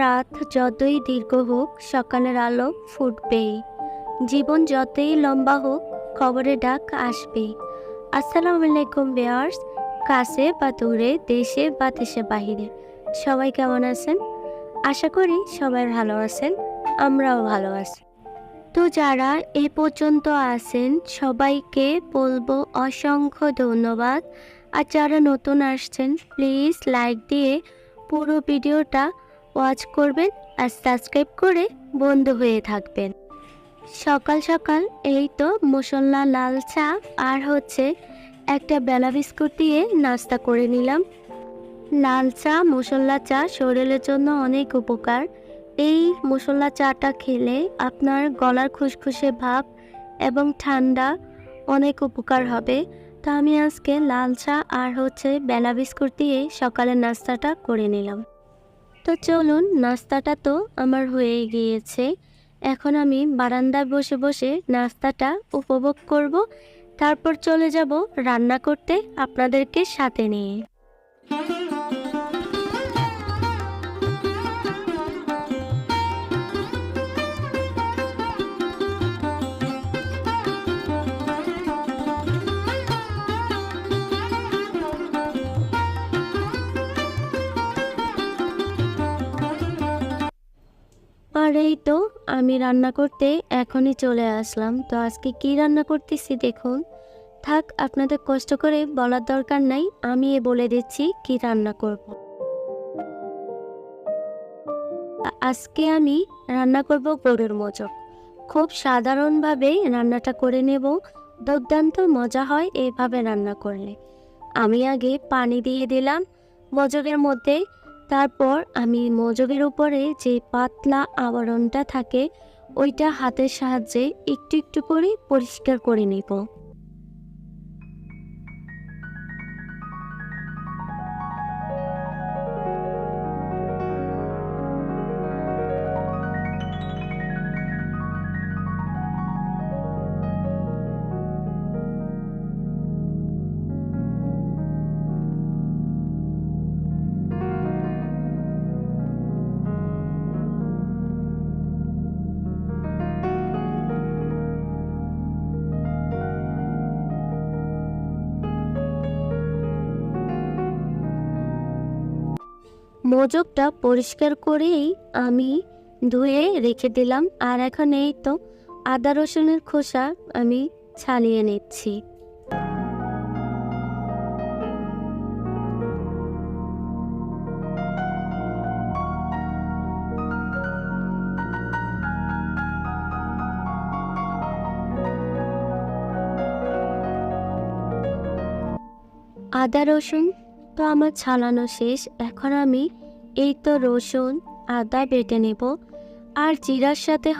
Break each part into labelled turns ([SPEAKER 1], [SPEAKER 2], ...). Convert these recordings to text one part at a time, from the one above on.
[SPEAKER 1] রাত যতই দীর্ঘ হোক সকালের আলো ফুটবেই। জীবন যতই লম্বা হোক খবরের ডাক আসবেই। আসসালামু আলাইকুম ভিউয়ার্স, কাছে বা দূরে, দেশে বা দেশের বাহিরে সবাই কেমন আছেন? আশা করি সবাই ভালো আছেন, আমরাও ভালো আছি। তো যারা এ পর্যন্ত আছেন সবাইকে বলবো অসংখ্য ধন্যবাদ। আর যারা নতুন আসছেন প্লিজ লাইক দিয়ে পুরো ভিডিওটা ওয়াচ করবেন আর সাবস্ক্রাইব করে বন্ধু হয়ে থাকবেন। সকাল সকাল এই তো মশলা লাল চা আর একটা বেলা বিস্কুট দিয়ে নাস্তা করে নিলাম। লাল চা মশলা চা শরীরের জন্য অনেক উপকার। এই মশলা চাটা খেলে আপনার গলার খুসখুসে ভাব এবং ঠান্ডা অনেক উপকার হবে। তো আমি আজকে লাল চা আর বেলা বিস্কুট দিয়ে সকালের নাস্তাটা করে নিলাম। তো চলুন, নাস্তাটা তো আমার হয়ে গিয়েছে। এখন আমি বারান্দায় বসে বসে নাস্তাটা উপভোগ করব, তারপর চলে যাব রান্না করতে আপনাদেরকে সাথে নিয়ে। আর এই তো আমি রান্না করতে এখনই চলে আসলাম। তো আজকে কি রান্না করতেছি দেখুন। থাক, আপনাদের কষ্ট করে বলার দরকার নাই, আমি বলে দিচ্ছি কি রান্না করব। আজকে আমি রান্না করব গরুর মোচক। খুব সাধারণভাবে রান্নাটা করে নেব, দুর্দান্ত মজা হয় এইভাবে রান্না করলে। আমি আগে পানি দিয়ে দিলাম মোচকের মধ্যে, তারপর আমি মোচকের উপরে যে পাতলা আবরণটা থাকে ওইটা হাতের সাহায্যে একটু একটু করে পরিষ্কার করে নেব। মোচকটা পরিষ্কার করেই আমি ধুয়ে রেখে দিলাম। আর এখন এই তো আদা রসুনের খোসা আমি ছাড়িয়ে নিচ্ছি। আদা রসুন তো আমার ছাড়ানো শেষ। এখন আমি এই তো রসুন আদা বেটে নেব। আর জিরার সাথে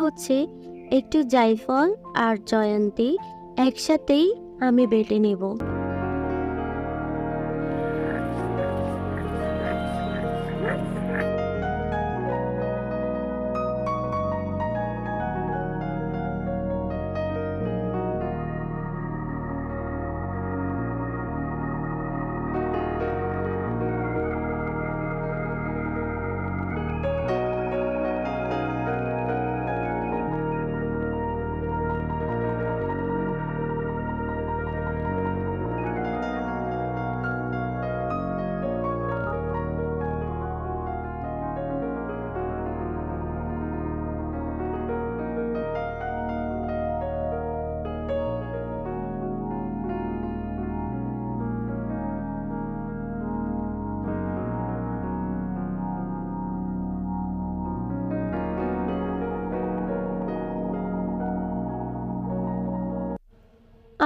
[SPEAKER 1] একটু জায়ফল আর জয়ন্তী একসাথেই আমি বেটে নেব।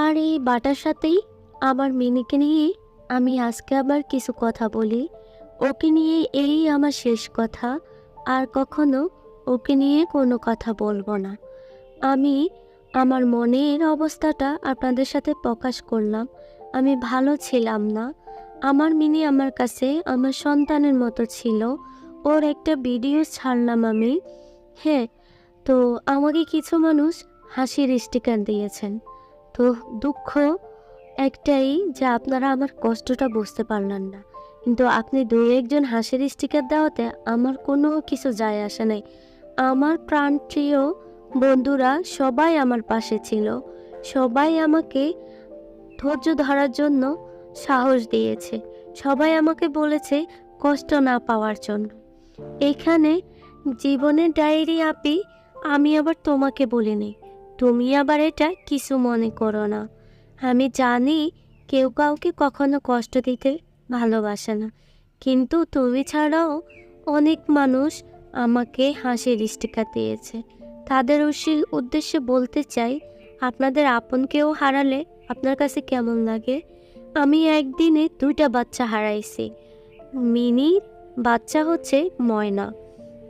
[SPEAKER 1] আর এই বাটার সাথেই আমার মিনিকে নিয়ে আমি আজকে আবার কিছু কথা বলি। ওকে নিয়ে এই আমার শেষ কথা, আর কখনো ওকে নিয়ে কোনো কথা বলবো না। আমি আমার মনের অবস্থাটা আপনাদের সাথে প্রকাশ করলাম। আমি ভালো ছিলাম না। আমার মিনি আমার কাছে আমার সন্তানের মতো ছিল। ওর একটা ভিডিও ছাড়লাম আমি। হ্যাঁ, তো আমাকে কিছু মানুষ হাসির স্টিকার দিয়েছেন। তো দুঃখ একটাই যে আপনারা আমার কষ্টটা বুঝতে পারলেন না। কিন্তু আপনি দুই একজন হাসির স্টিকার দেওয়াতে আমার কোনো কিছু যায় আসে নাই। আমার প্রাণপ্রিয় বন্ধুরা সবাই আমার পাশে ছিল। সবাই আমাকে ধৈর্য ধরার জন্য সাহস দিয়েছে। সবাই আমাকে বলেছে কষ্ট না পাওয়ার জন্য। এখানে জীবনের ডায়েরি আপি, আমি আবার তোমাকে বলিনি। তুমি আবার এটা কিছু মনে করো না। আমি জানি কেউ কাউকে কখনো কষ্ট দিতে ভালোবাসে না, কিন্তু তুমি ছাড়াও অনেক মানুষ আমাকে হাসির স্টিকার দিয়েছে। তাদের উদ্দেশ্যে বলতে চাই, আপনাদের আপন কেউ হারালে আপনার কাছে কেমন লাগে? আমি একদিনে 2টা বাচ্চা হারাইছি। মিনির বাচ্চা হচ্ছে ময়না।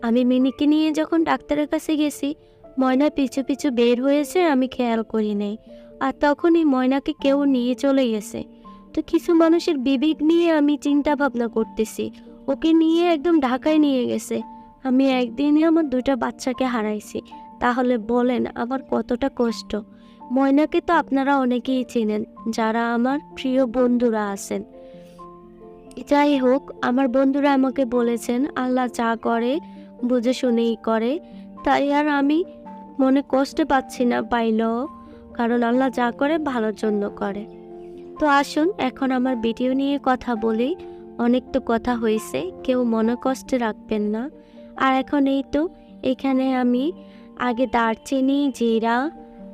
[SPEAKER 1] আমি মিনিকে নিয়ে যখন ডাক্তারের কাছে গেছি, ময়না পিছু পিছু বের হয়েছে, আমি খেয়াল করি নাই। আর তখনই ময়নাকে কেউ নিয়ে চলে গেছে। তো কিছু মানুষের বিবেক নিয়ে আমি চিন্তা ভাবনা করতেছি, ওকে নিয়ে একদম ঢাকায় নিয়ে গেছে। আমি একদিনে আমার 2টা বাচ্চাকে হারাইছি। তাহলে বলেন আমার কতটা কষ্ট। ময়নাকে তো আপনারা অনেকেই চেনেন, যারা আমার প্রিয় বন্ধুরা আছেন। যাই হোক, আমার বন্ধুরা আমাকে বলেছেন আল্লাহ যা করে বুঝে শুনেই করে, তাই আর আমি মনে কষ্ট পাচ্ছি না পাইলেও, কারণ আল্লাহ যা করে ভালোর জন্য করে। তো আসুন এখন আমার ভিডিও নিয়ে কথা বলি। অনেক তো কথা হয়েছে, কেউ মনে কষ্টে রাখবেন না। আর এখন এই তো এখানে আমি আগে দারচিনি, জিরা,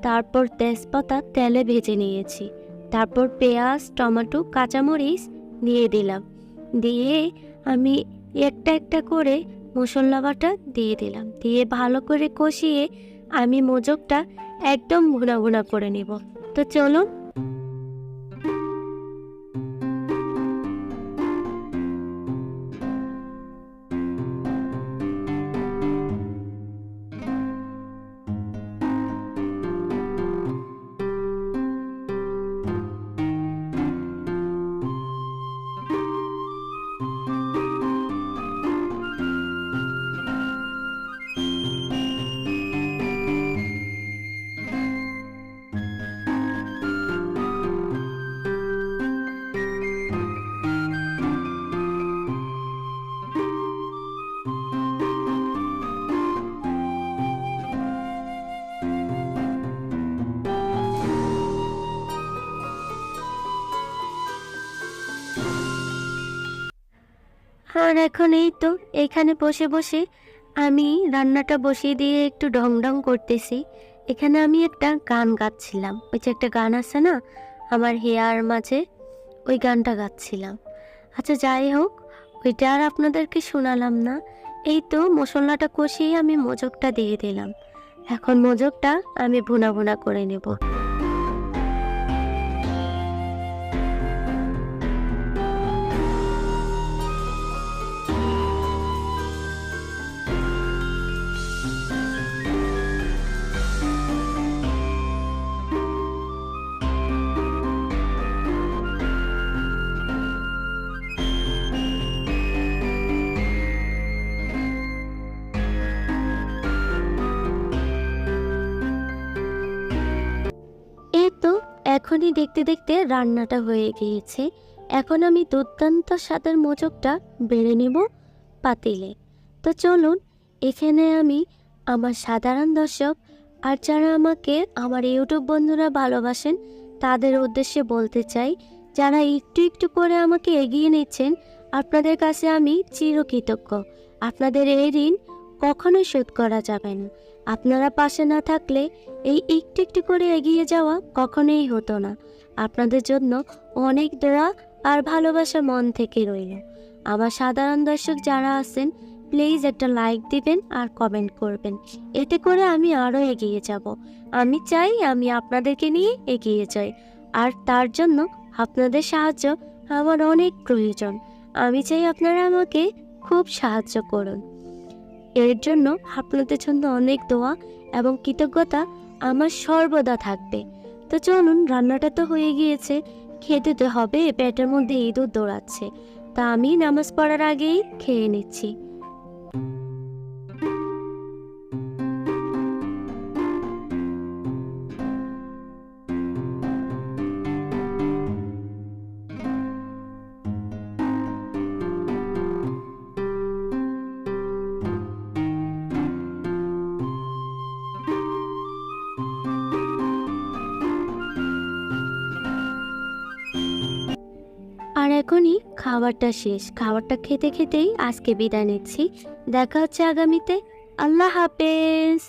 [SPEAKER 1] তারপর তেজপাতা তেলে ভেজে নিয়েছি। তারপর পেঁয়াজ, টমেটো, কাঁচামরিচ দিয়ে দিলাম। দিয়ে আমি একটা একটা করে মশলা বাটা দিয়ে দিলাম। দিয়ে ভালো করে কষিয়ে আমি মোজকটা একদম ভুনা ভুনা করে নিব। তো চলুন। আর এখন এই তো এখানে বসে বসে আমি রান্নাটা বসিয়ে দিয়ে একটু ঢং ঢং করতেছি। এখানে আমি একটা গান গাচ্ছিলাম, ওই যে একটা গান আছে না আমার হেয়ার মাঝে, ওই গানটা গাচ্ছিলাম। আচ্ছা যাই হোক, ওইটা আর আপনাদেরকে শোনালাম না। এই তো মশলাটা কষিয়ে আমি মোজকটা দিয়ে দিলাম। এখন মোজকটা আমি ভুনা ভুনা করে নেব। এই তো এখনই দেখতে দেখতে রান্নাটা হয়ে গিয়েছে। এখন আমি দুর্দান্ত স্বাদের মোচকটা বেড়ে নেব পাতিলে। তো চলুন, এখানে আমি আমার সাধারণ দর্শক আর যারা আমাকে আমার ইউটিউব বন্ধুরা ভালোবাসেন তাদের উদ্দেশ্যে বলতে চাই, যারা একটু একটু করে আমাকে এগিয়ে নিচ্ছেন, আপনাদের কাছে আমি চিরকৃতজ্ঞ। আপনাদের এই ঋণ কখনোই শোধ করা যাবে না। আপনারা পাশে না থাকলে এই একটু একটু করে এগিয়ে যাওয়া কখনোই হতো না। আপনাদের জন্য অনেক দোয়া আর ভালোবাসা মন থেকে রইল। আমার সাধারণ দর্শক যারা আছেন, প্লিজ একটা লাইক দিবেন আর কমেন্ট করবেন, এতে করে আমি আরও এগিয়ে যাব। আমি চাই আমি আপনাদেরকে নিয়ে এগিয়ে যাই, আর তার জন্য আপনাদের সাহায্য আমার অনেক প্রয়োজন। আমি চাই আপনারা আমাকে খুব সাহায্য করুন। এর জন্য আপনাদের জন্য অনেক দোয়া এবং কৃতজ্ঞতা আমার সর্বদা থাকবে। তো চলুন, রান্নাটা তো হয়ে গিয়েছে, খেতে তো হবে, পেটের মধ্যে ইঁদুর দৌড়াচ্ছে। তা আমি নামাজ পড়ার আগেই খেয়ে নিচ্ছি। আর এখনই খাবারটা শেষ, খাবারটা খেতে খেতেই আজকে বিদায় নিচ্ছি। দেখা হচ্ছে আগামীতে। আল্লাহ হাফেজ।